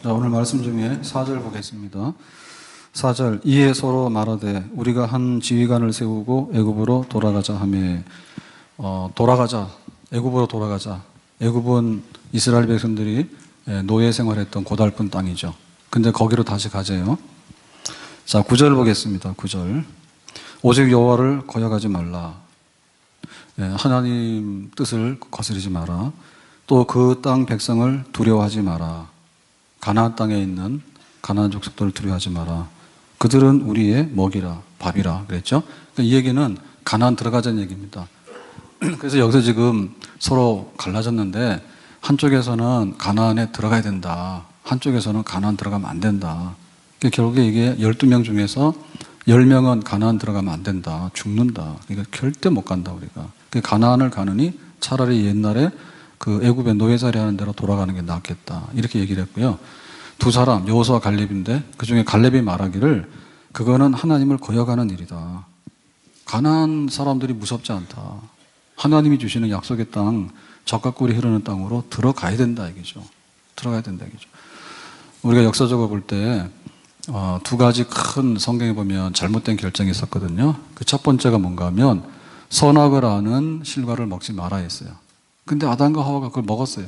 자, 오늘 말씀 중에 4절 보겠습니다. 4절, 이에 서로 말하되 우리가 한 지휘관을 세우고 애굽으로 돌아가자 하며, 돌아가자, 애굽으로 돌아가자. 애굽은 이스라엘 백성들이 노예 생활했던 고달픈 땅이죠. 근데 거기로 다시 가재요. 자, 9절 보겠습니다. 9절, 오직 여호와를 거역하지 말라. 하나님 뜻을 거스르지 마라. 또 그 땅 백성을 두려워하지 마라. 가나안 땅에 있는 가나안 족속들을 두려워하지 마라. 그들은 우리의 먹이라, 밥이라 그랬죠. 그러니까 이 얘기는 가나안 들어가자는 얘기입니다. 그래서 여기서 지금 서로 갈라졌는데, 한쪽에서는 가나안에 들어가야 된다, 한쪽에서는 가나안 들어가면 안 된다. 그러니까 결국에 이게 12명 중에서 10명은 가나안 들어가면 안 된다, 죽는다. 그러니까 절대 못 간다 우리가. 그러니까 가나안을 가느니 차라리 옛날에 그 애굽의 노예살이 하는 대로 돌아가는 게 낫겠다, 이렇게 얘기를 했고요. 두 사람, 여호수아와 갈렙인데 그 중에 갈렙이 말하기를 그거는 하나님을 거역하는 일이다. 가나안 사람들이 무섭지 않다. 하나님이 주시는 약속의 땅, 젖과 꿀이 흐르는 땅으로 들어가야 된다 이거죠. 들어가야 된다 이거죠. 우리가 역사적으로 볼 때 두 가지 큰, 성경에 보면 잘못된 결정이 있었거든요. 그 첫 번째가 뭔가 하면 선악을 아는 실과를 먹지 마라 했어요. 근데 아담과 하와가 그걸 먹었어요.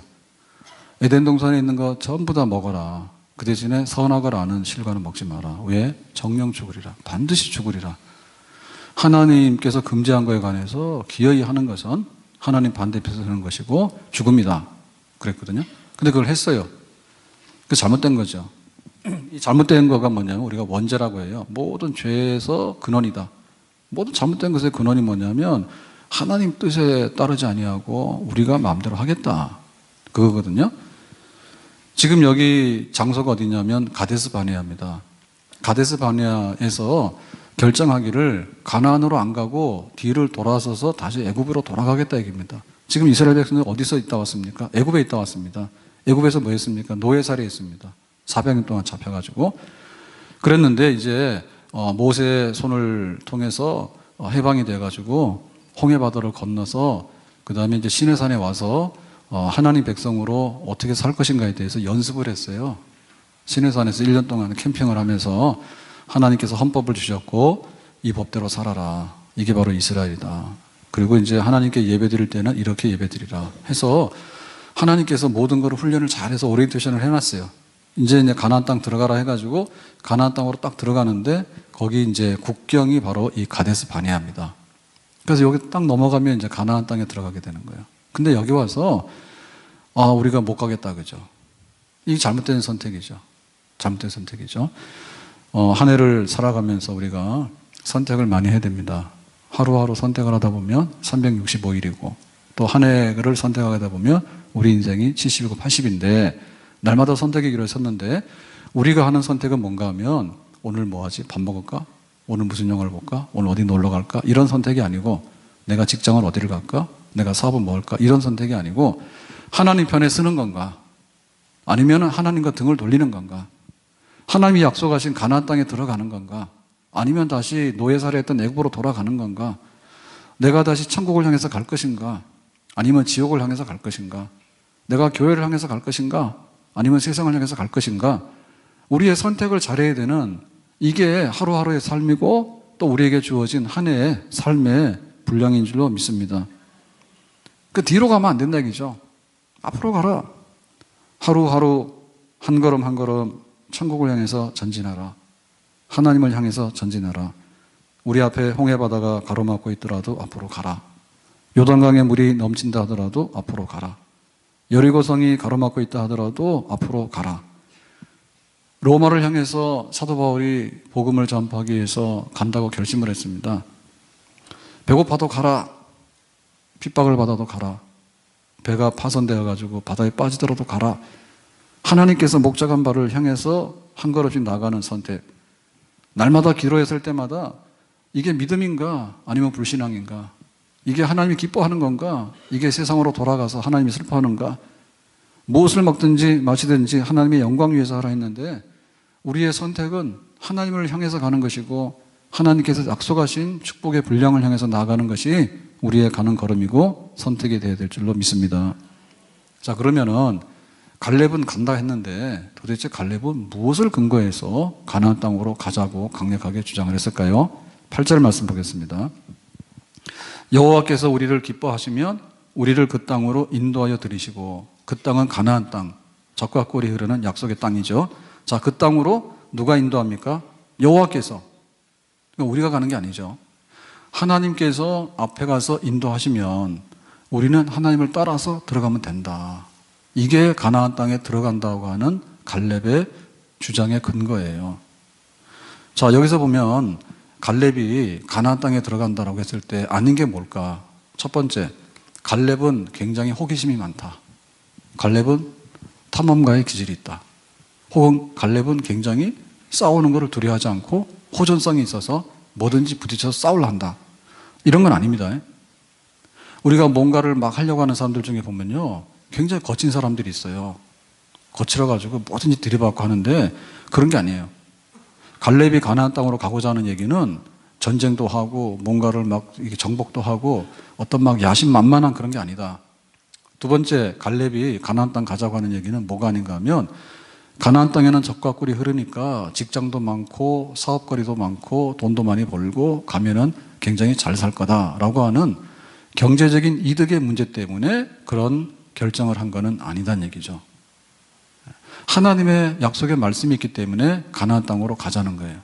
에덴 동산에 있는 거 전부 다 먹어라. 그 대신에 선악을 아는 실과는 먹지 마라. 왜? 정령 죽으리라. 반드시 죽으리라. 하나님께서 금지한 거에 관해서 기어이 하는 것은 하나님 반대편에서 하는 것이고 죽음이다, 그랬거든요. 근데 그걸 했어요. 그 잘못된 거죠. 이 잘못된 거가 뭐냐면 우리가 원죄라고 해요. 모든 죄에서 근원이다. 모든 잘못된 것의 근원이 뭐냐면 하나님 뜻에 따르지 아니하고 우리가 마음대로 하겠다, 그거거든요. 지금 여기 장소가 어디냐면 가데스 바네아입니다. 가데스 바네아에서 결정하기를 가나안으로 안 가고 뒤를 돌아서서 다시 애굽으로 돌아가겠다 얘기입니다. 지금 이스라엘 백성들 어디서 있다 왔습니까? 애굽에 있다 왔습니다. 애굽에서 뭐 했습니까? 노예살이 했습니다. 400년 동안 잡혀가지고. 그랬는데 이제 모세의 손을 통해서 해방이 돼가지고 홍해바다를 건너서 그 다음에 이제 시내산에 와서 하나님 백성으로 어떻게 살 것인가에 대해서 연습을 했어요. 시내산에서 1년 동안 캠핑을 하면서 하나님께서 헌법을 주셨고 이 법대로 살아라. 이게 바로 이스라엘이다. 그리고 이제 하나님께 예배드릴 때는 이렇게 예배드리라 해서 하나님께서 모든 걸 훈련을 잘해서 오리엔테이션을 해놨어요. 이제 가나안 땅 들어가라 해가지고 가나안 땅으로 딱 들어가는데 거기 이제 국경이 바로 이 가데스 바네아입니다. 그래서 여기 딱 넘어가면 이제 가나안 땅에 들어가게 되는 거예요. 근데 여기 와서 우리가 못 가겠다, 그죠? 이게 잘못된 선택이죠. 잘못된 선택이죠. 한 해를 살아가면서 우리가 선택을 많이 해야 됩니다. 하루하루 선택을 하다 보면 365일이고 또 한 해를 선택하다 보면 우리 인생이 70이고 80인데 날마다 선택의 길을 섰는데 우리가 하는 선택은 뭔가 하면 오늘 뭐 하지? 밥 먹을까? 오늘 무슨 영화를 볼까? 오늘 어디 놀러 갈까? 이런 선택이 아니고 내가 직장을 어디를 갈까? 내가 사업을 뭐 할까? 이런 선택이 아니고 하나님 편에 쓰는 건가? 아니면 하나님과 등을 돌리는 건가? 하나님이 약속하신 가나안 땅에 들어가는 건가? 아니면 다시 노예살이 했던 애굽으로 돌아가는 건가? 내가 다시 천국을 향해서 갈 것인가? 아니면 지옥을 향해서 갈 것인가? 내가 교회를 향해서 갈 것인가? 아니면 세상을 향해서 갈 것인가? 우리의 선택을 잘해야 되는 이게 하루하루의 삶이고 또 우리에게 주어진 한 해의 삶의 분량인 줄로 믿습니다. 그 뒤로 가면 안 된다 얘기죠. 앞으로 가라. 하루하루 한 걸음 한 걸음 천국을 향해서 전진하라. 하나님을 향해서 전진하라. 우리 앞에 홍해바다가 가로막고 있더라도 앞으로 가라. 요단강에 물이 넘친다 하더라도 앞으로 가라. 여리고성이 가로막고 있다 하더라도 앞으로 가라. 로마를 향해서 사도 바울이 복음을 전파하기 위해서 간다고 결심을 했습니다. 배고파도 가라. 핍박을 받아도 가라. 배가 파손되어 가지고 바다에 빠지더라도 가라. 하나님께서 목적한 바를 향해서 한 걸음씩 나가는 선택. 날마다 기도했을 때마다 이게 믿음인가 아니면 불신앙인가? 이게 하나님이 기뻐하는 건가? 이게 세상으로 돌아가서 하나님이 슬퍼하는가? 무엇을 먹든지 마시든지 하나님의 영광 위해서 하라 했는데 우리의 선택은 하나님을 향해서 가는 것이고 하나님께서 약속하신 축복의 분량을 향해서 나아가는 것이 우리의 가는 걸음이고 선택이 되어야 될 줄로 믿습니다. 자, 그러면은 갈렙은 간다 했는데 도대체 갈렙은 무엇을 근거해서 가나안 땅으로 가자고 강력하게 주장을 했을까요? 8절 말씀 보겠습니다. 여호와께서 우리를 기뻐하시면 우리를 그 땅으로 인도하여 들이시고, 그 땅은 가나안 땅, 젖과 꿀이 흐르는 약속의 땅이죠. 자, 그 땅으로 누가 인도합니까? 여호와께서. 그러니까 우리가 가는 게 아니죠. 하나님께서 앞에 가서 인도하시면 우리는 하나님을 따라서 들어가면 된다. 이게 가나안 땅에 들어간다고 하는 갈렙의 주장의 근거예요. 자, 여기서 보면 갈렙이 가나안 땅에 들어간다라고 했을 때 아닌 게 뭘까? 첫 번째, 갈렙은 굉장히 호기심이 많다. 갈렙은 탐험가의 기질이 있다. 혹은 갈렙은 굉장히 싸우는 것을 두려워하지 않고 호전성이 있어서 뭐든지 부딪혀서 싸우려 한다. 이런 건 아닙니다. 우리가 뭔가를 막 하려고 하는 사람들 중에 보면요, 굉장히 거친 사람들이 있어요. 거칠어가지고 뭐든지 들이받고 하는데 그런 게 아니에요. 갈렙이 가나안 땅으로 가고자 하는 얘기는 전쟁도 하고 뭔가를 막 정복도 하고 어떤 막 야심만만한 그런 게 아니다. 두 번째, 갈렙이 가나안 땅 가자고 하는 얘기는 뭐가 아닌가 하면, 가나안 땅에는 젖과 꿀이 흐르니까 직장도 많고 사업거리도 많고 돈도 많이 벌고 가면은 굉장히 잘 살 거다라고 하는 경제적인 이득의 문제 때문에 그런 결정을 한 거는 아니다는 얘기죠. 하나님의 약속의 말씀이 있기 때문에 가나안 땅으로 가자는 거예요.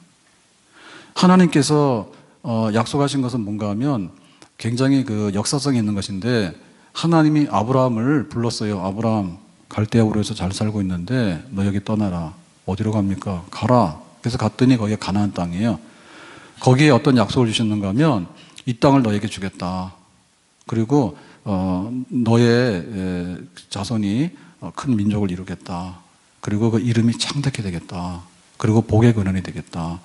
하나님께서 약속하신 것은 뭔가 하면 굉장히 그 역사성이 있는 것인데, 하나님이 아브라함을 불렀어요. 아브라함, 갈대아 우르에서 잘 살고 있는데 너 여기 떠나라. 어디로 갑니까? 가라. 그래서 갔더니 거기가 가나안 땅이에요. 거기에 어떤 약속을 주셨는가 하면 이 땅을 너에게 주겠다. 그리고 너의 자손이 큰 민족을 이루겠다. 그리고 그 이름이 창대케 되겠다. 그리고 복의 근원이 되겠다.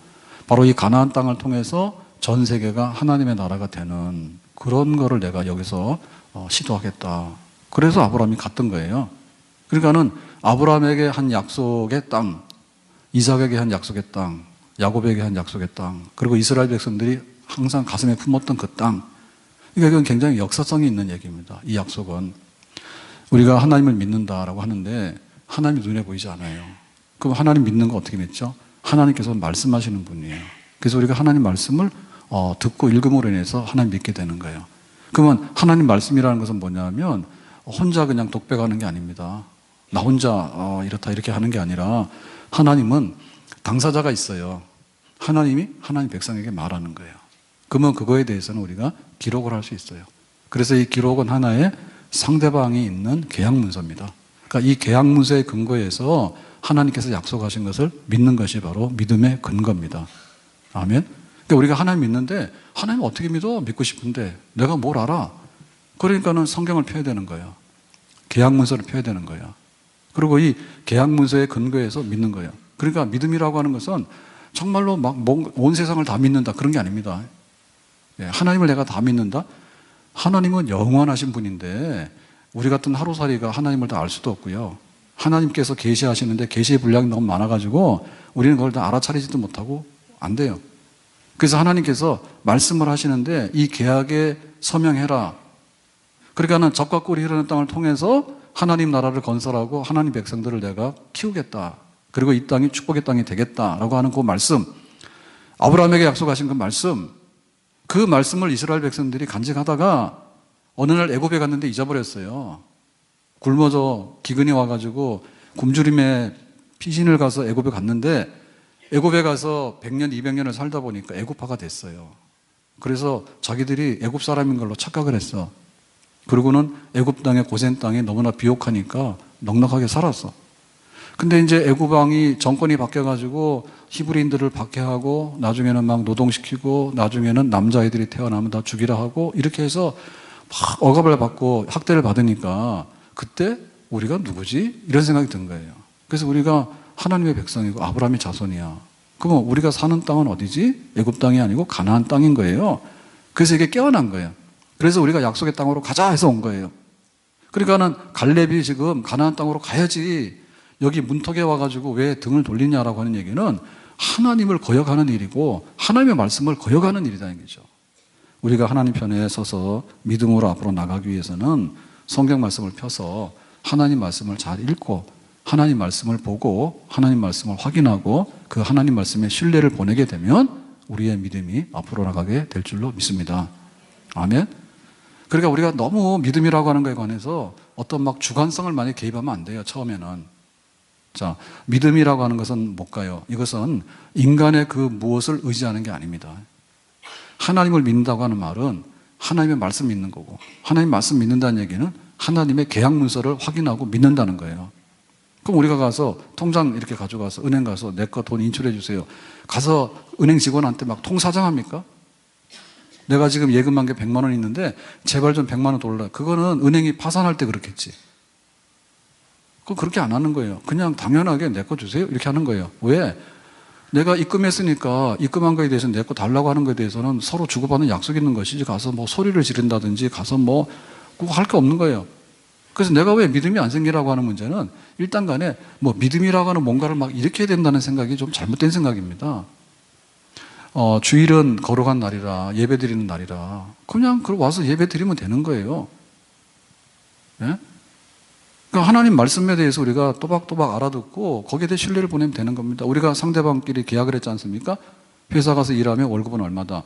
바로 이 가나안 땅을 통해서 전 세계가 하나님의 나라가 되는 그런 거를 내가 여기서 시도하겠다. 그래서 아브라함이 갔던 거예요. 그러니까는 아브라함에게 한 약속의 땅, 이삭에게 한 약속의 땅, 야곱에게 한 약속의 땅, 그리고 이스라엘 백성들이 항상 가슴에 품었던 그 땅. 그러니까 이건 굉장히 역사성이 있는 얘기입니다. 이 약속은. 우리가 하나님을 믿는다라고 하는데 하나님이 눈에 보이지 않아요. 그럼 하나님 믿는 거 어떻게 믿죠? 하나님께서 말씀하시는 분이에요. 그래서 우리가 하나님 말씀을 듣고 읽음으로 인해서 하나님 믿게 되는 거예요. 그러면 하나님 말씀이라는 것은 뭐냐면 혼자 그냥 독백하는 게 아닙니다. 나 혼자 이렇다 이렇게 하는 게 아니라 하나님은 당사자가 있어요. 하나님이 하나님 백성에게 말하는 거예요. 그러면 그거에 대해서는 우리가 기록을 할 수 있어요. 그래서 이 기록은 하나의 상대방이 있는 계약문서입니다. 그러니까 이 계약문서의 근거에서 하나님께서 약속하신 것을 믿는 것이 바로 믿음의 근거입니다. 아멘. 그러니까 우리가 하나님 믿는데 하나님 어떻게 믿어? 믿고 싶은데 내가 뭘 알아? 그러니까는 성경을 펴야 되는 거예요. 계약문서를 펴야 되는 거예요. 그리고 이 계약문서의 근거에서 믿는 거예요. 그러니까 믿음이라고 하는 것은 정말로 막 온 세상을 다 믿는다 그런 게 아닙니다. 하나님을 내가 다 믿는다? 하나님은 영원하신 분인데 우리 같은 하루살이가 하나님을 다 알 수도 없고요. 하나님께서 계시하시는데 계시의 분량이 너무 많아가지고 우리는 그걸 다 알아차리지도 못하고 안 돼요. 그래서 하나님께서 말씀을 하시는데 이 계약에 서명해라. 그러니까는 젖과 꿀이 흐르는 땅을 통해서 하나님 나라를 건설하고 하나님 백성들을 내가 키우겠다. 그리고 이 땅이 축복의 땅이 되겠다라고 하는 그 말씀, 아브라함에게 약속하신 그 말씀, 그 말씀을 이스라엘 백성들이 간직하다가 어느 날 애굽에 갔는데 잊어버렸어요. 굶어서 기근이 와가지고 굶주림에 피신을 가서 애굽에 갔는데 애굽에 가서 100년, 200년을 살다 보니까 애굽파가 됐어요. 그래서 자기들이 애굽 사람인 걸로 착각을 했어. 그리고는 애굽 땅의 고센 땅이 너무나 비옥하니까 넉넉하게 살았어. 근데 이제 애굽 왕이 정권이 바뀌어가지고 히브리인들을 박해하고 나중에는 막 노동시키고 나중에는 남자아이들이 태어나면 다 죽이라 하고 이렇게 해서 막 억압을 받고 학대를 받으니까 그때 우리가 누구지? 이런 생각이 든 거예요. 그래서 우리가 하나님의 백성이고 아브라함의 자손이야. 그러면 우리가 사는 땅은 어디지? 애굽 땅이 아니고 가나안 땅인 거예요. 그래서 이게 깨어난 거예요. 그래서 우리가 약속의 땅으로 가자 해서 온 거예요. 그러니까는 갈렙이 지금 가나안 땅으로 가야지 여기 문턱에 와가지고 왜 등을 돌리냐라고 하는 얘기는 하나님을 거역하는 일이고 하나님의 말씀을 거역하는 일이라는 얘기죠. 우리가 하나님 편에 서서 믿음으로 앞으로 나가기 위해서는 성경 말씀을 펴서 하나님 말씀을 잘 읽고 하나님 말씀을 보고 하나님 말씀을 확인하고 그 하나님 말씀에 신뢰를 보내게 되면 우리의 믿음이 앞으로 나가게 될 줄로 믿습니다. 아멘. 그러니까 우리가 너무 믿음이라고 하는 것에 관해서 어떤 막 주관성을 많이 개입하면 안 돼요. 처음에는. 자, 믿음이라고 하는 것은 뭘까요? 이것은 인간의 그 무엇을 의지하는 게 아닙니다. 하나님을 믿는다고 하는 말은 하나님의 말씀 믿는 거고, 하나님 말씀 믿는다는 얘기는 하나님의 계약 문서를 확인하고 믿는다는 거예요. 그럼 우리가 가서 통장 이렇게 가져가서 은행 가서 내 거 돈 인출해 주세요. 가서 은행 직원한테 막 통사정합니까? 내가 지금 예금한 게 100만 원 있는데 제발 좀 100만 원 돌려. 그거는 은행이 파산할 때 그렇겠지. 그거 그렇게 안 하는 거예요. 그냥 당연하게 내 거 주세요. 이렇게 하는 거예요. 왜? 내가 입금했으니까 입금한 거에 대해서 내 거 달라고 하는 거에 대해서는 서로 주고받는 약속이 있는 것이지 가서 뭐 소리를 지른다든지 가서 뭐 그거 할 게 없는 거예요. 그래서 내가 왜 믿음이 안 생기라고 하는 문제는 일단 간에 뭐 믿음이라고 하는 뭔가를 막 일으켜야 된다는 생각이 좀 잘못된 생각입니다. 주일은 거룩한 날이라 예배 드리는 날이라 그냥 와서 예배 드리면 되는 거예요. 예? 그러니까 하나님 말씀에 대해서 우리가 또박또박 알아듣고 거기에 대해 신뢰를 보내면 되는 겁니다. 우리가 상대방끼리 계약을 했지 않습니까? 회사 가서 일하면 월급은 얼마다.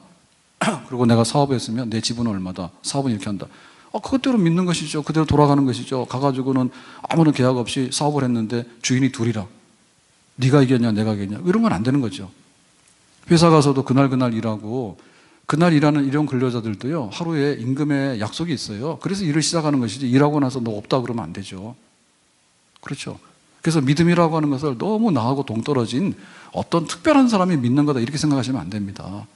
그리고 내가 사업했으면 내 지분은 얼마다. 사업은 이렇게 한다. 그것대로 믿는 것이죠. 그대로 돌아가는 것이죠. 가가지고는 아무런 계약 없이 사업을 했는데 주인이 둘이라. 네가 이겼냐 내가 이겼냐 이런 건 안 되는 거죠. 회사 가서도 그날 일하고 그날 일하는 일용 근로자들도요 하루에 임금에 약속이 있어요. 그래서 일을 시작하는 것이지 일하고 나서 너 없다 그러면 안 되죠. 그렇죠. 그래서 믿음이라고 하는 것을 너무 나하고 동떨어진 어떤 특별한 사람이 믿는 거다 이렇게 생각하시면 안 됩니다.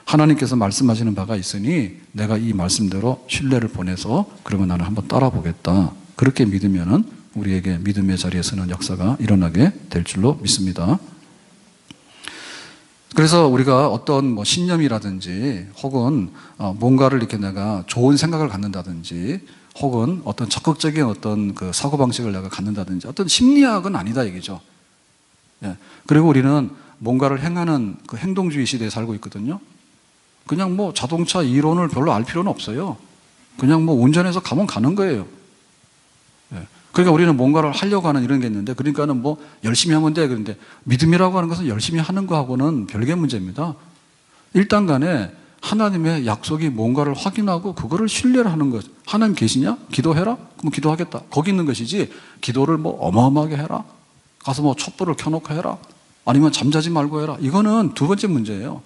하나님께서 말씀하시는 바가 있으니 내가 이 말씀대로 신뢰를 보내서 그러면 나는 한번 따라 보겠다. 그렇게 믿으면은 우리에게 믿음의 자리에 서는 역사가 일어나게 될 줄로 믿습니다. 그래서 우리가 어떤 뭐 신념이라든지 혹은 뭔가를 이렇게 내가 좋은 생각을 갖는다든지 혹은 어떤 적극적인 어떤 그 사고방식을 내가 갖는다든지 어떤 심리학은 아니다 얘기죠. 예. 그리고 우리는 뭔가를 행하는 그 행동주의 시대에 살고 있거든요. 그냥 뭐 자동차 이론을 별로 알 필요는 없어요. 그냥 뭐 운전해서 가면 가는 거예요. 예. 그러니까 우리는 뭔가를 하려고 하는 이런 게 있는데 그러니까는 뭐 열심히 하면 돼. 그런데 믿음이라고 하는 것은 열심히 하는 거하고는 별개 문제입니다. 일단 간에 하나님의 약속이 뭔가를 확인하고 그거를 신뢰를 하는 것. 하나님 계시냐? 기도해라? 그럼 기도하겠다. 거기 있는 것이지 기도를 뭐 어마어마하게 해라? 가서 뭐 촛불을 켜놓고 해라? 아니면 잠자지 말고 해라? 이거는 두 번째 문제예요.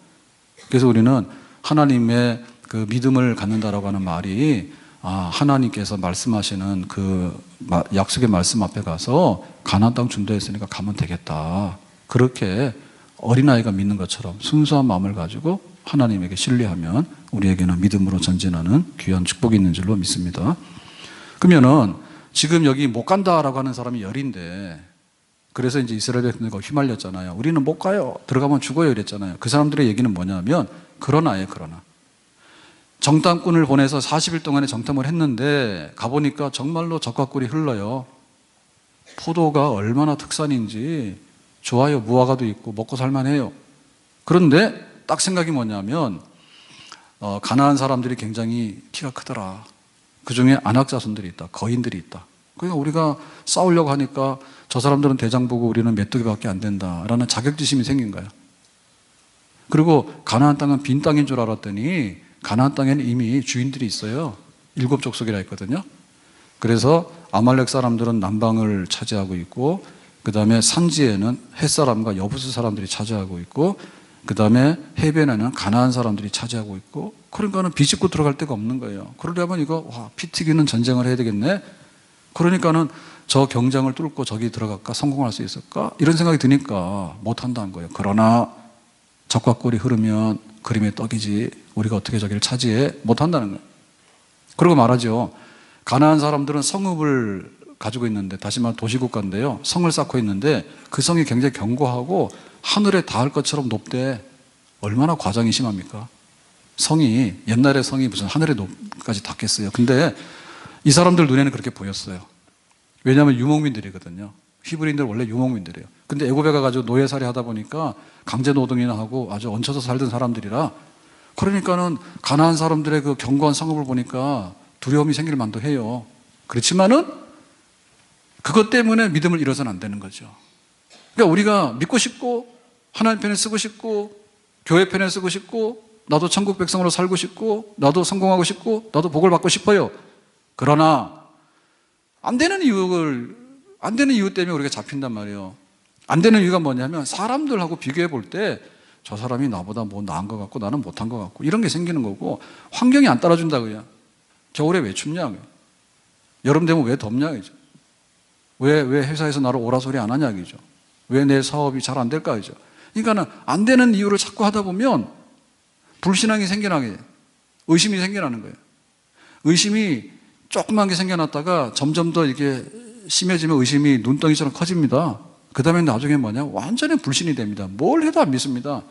그래서 우리는 하나님의 그 믿음을 갖는다라고 하는 말이 하나님께서 말씀하시는 그 약속의 말씀 앞에 가서 가나안 땅 준다 했으니까 가면 되겠다. 그렇게 어린아이가 믿는 것처럼 순수한 마음을 가지고 하나님에게 신뢰하면 우리에게는 믿음으로 전진하는 귀한 축복이 있는 줄로 믿습니다. 그러면은 지금 여기 못 간다라고 하는 사람이 열인데 그래서 이제 이스라엘 백성들과 휘말렸잖아요. 우리는 못 가요. 들어가면 죽어요. 이랬잖아요. 그 사람들의 얘기는 뭐냐면 그러나 정탐꾼을 보내서 40일 동안에 정탐을 했는데 가보니까 정말로 적과 꿀이 흘러요. 포도가 얼마나 특산인지 좋아요. 무화과도 있고 먹고 살만해요. 그런데 딱 생각이 뭐냐면 가나안 사람들이 굉장히 키가 크더라. 그중에 안악자손들이 있다. 거인들이 있다. 그러니까 우리가 싸우려고 하니까 저 사람들은 대장 보고 우리는 메뚜기밖에 안 된다라는 자격지심이 생긴 거야. 그리고 가나안 땅은 빈 땅인 줄 알았더니 가나안 땅에는 이미 주인들이 있어요. 7족속이라 했거든요. 그래서 아말렉 사람들은 남방을 차지하고 있고 그 다음에 산지에는 헷사람과 여부스 사람들이 차지하고 있고 그 다음에 해변에는 가나안 사람들이 차지하고 있고 그러니까는 비집고 들어갈 데가 없는 거예요. 그러려면 이거 피 튀기는 전쟁을 해야 되겠네. 그러니까는 저 경쟁을 뚫고 저기 들어갈까 성공할 수 있을까 이런 생각이 드니까 못한다는 거예요. 그러나 적과 꿀이 흐르면 그림의 떡이지 우리가 어떻게 저기를 차지해 못한다는 거예요. 그리고 말하죠. 가나안 사람들은 성읍을 가지고 있는데 다시 말해 도시국가인데요. 성을 쌓고 있는데 그 성이 굉장히 견고하고 하늘에 닿을 것처럼 높대. 얼마나 과장이 심합니까? 성이 옛날에 성이 무슨 하늘에 높까지 닿겠어요. 근데 이 사람들 눈에는 그렇게 보였어요. 왜냐하면 유목민들이거든요. 히브리인들 원래 유목민들이에요. 근데 애굽에 가가지고 노예살이 하다 보니까 강제 노동이나 하고 아주 얹혀서 살던 사람들이라 그러니까는 가나안 사람들의 그 견고한 성읍을 보니까 두려움이 생길 만도 해요. 그렇지만은 그것 때문에 믿음을 잃어서는 안 되는 거죠. 그러니까 우리가 믿고 싶고 하나님 편에 쓰고 싶고 교회 편에 쓰고 싶고 나도 천국 백성으로 살고 싶고 나도 성공하고 싶고 나도 복을 받고 싶어요. 그러나 안 되는 이유 때문에 우리가 잡힌단 말이에요. 안 되는 이유가 뭐냐면 사람들하고 비교해 볼 때 저 사람이 나보다 뭐 나은 것 같고 나는 못한 것 같고 이런 게 생기는 거고 환경이 안 따라준다고요. 겨울에 왜 춥냐? 여름 되면 왜 덥냐? 왜 회사에서 나를 오라 소리 안 하냐? 왜 내 사업이 잘 안 될까? 그러니까는 안 되는 이유를 자꾸 하다 보면 불신앙이 생겨나게 의심이 생겨나는 거예요. 의심이 조그만 게 생겨났다가 점점 더 이게 심해지면 의심이 눈덩이처럼 커집니다. 그 다음에 나중에 뭐냐? 완전히 불신이 됩니다. 뭘 해도 안 믿습니다.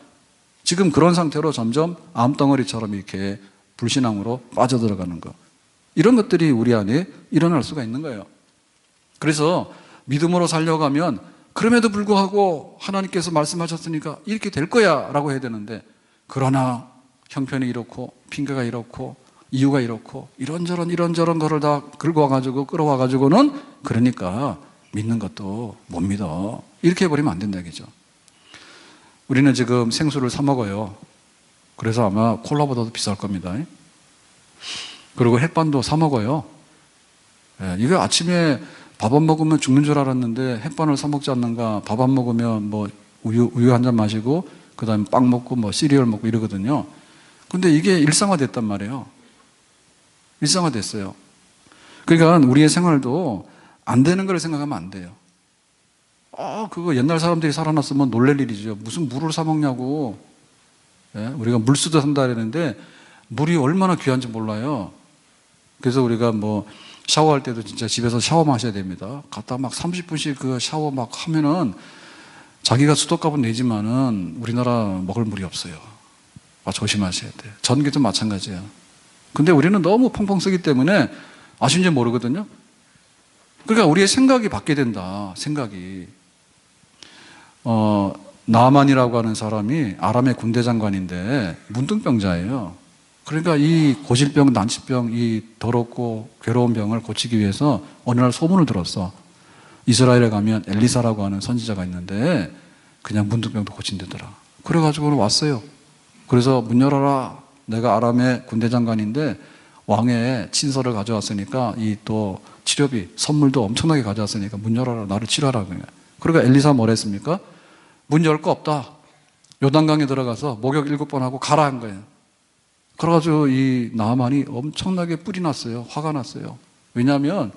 지금 그런 상태로 점점 암덩어리처럼 이렇게 불신앙으로 빠져들어가는 거. 이런 것들이 우리 안에 일어날 수가 있는 거예요. 그래서 믿음으로 살려고 하면 그럼에도 불구하고 하나님께서 말씀하셨으니까 이렇게 될 거야 라고 해야 되는데 그러나 형편이 이렇고 핑계가 이렇고 이유가 이렇고 이런저런 거를 다 긁어와가지고 끌어와가지고는 그러니까 믿는 것도 못 믿어. 이렇게 해버리면 안 된다 얘기죠. 우리는 지금 생수를 사 먹어요. 그래서 아마 콜라보다도 비쌀 겁니다. 그리고 햇반도 사 먹어요. 이거 아침에 밥 안 먹으면 죽는 줄 알았는데 햇반을 사 먹지 않는가? 밥 안 먹으면 뭐 우유 한 잔 마시고 그 다음에 빵 먹고 뭐 시리얼 먹고 이러거든요. 근데 이게 일상화됐단 말이에요. 일상화됐어요. 그러니까 우리의 생활도 안 되는 걸 생각하면 안 돼요. 그거 옛날 사람들이 살아났으면 놀랄 일이죠. 무슨 물을 사 먹냐고. 우리가 물수도 산다 그랬는데 물이 얼마나 귀한지 몰라요. 그래서 우리가 뭐 샤워할 때도 진짜 집에서 샤워 마셔야 됩니다. 갔다 막 30분씩 그 샤워 막 하면은 자기가 수도값은 내지만은 우리나라 먹을 물이 없어요. 조심하셔야 돼요. 전기도 마찬가지예요. 근데 우리는 너무 펑펑 쓰기 때문에 아쉬운지 모르거든요. 그러니까 우리의 생각이 바뀌게 된다. 생각이. 나만이라고 하는 사람이 아람의 군대 장관인데 문둥병자예요. 그러니까 이 고질병, 난치병, 이 더럽고 괴로운 병을 고치기 위해서 어느 날 소문을 들었어. 이스라엘에 가면 엘리사라고 하는 선지자가 있는데 그냥 문둥병도 고친대더라. 그래가지고 왔어요. 그래서 문 열어라. 내가 아람의 군대 장관인데 왕의 친서를 가져왔으니까 이 또 치료비, 선물도 엄청나게 가져왔으니까 문 열어라. 나를 치료하라. 그러니까 엘리사 뭐라 했습니까? 문 열 거 없다. 요단강에 들어가서 목욕 7번 하고 가라 한 거예요. 그래가지고 이 나만이 엄청나게 뿔이 났어요. 화가 났어요. 왜냐하면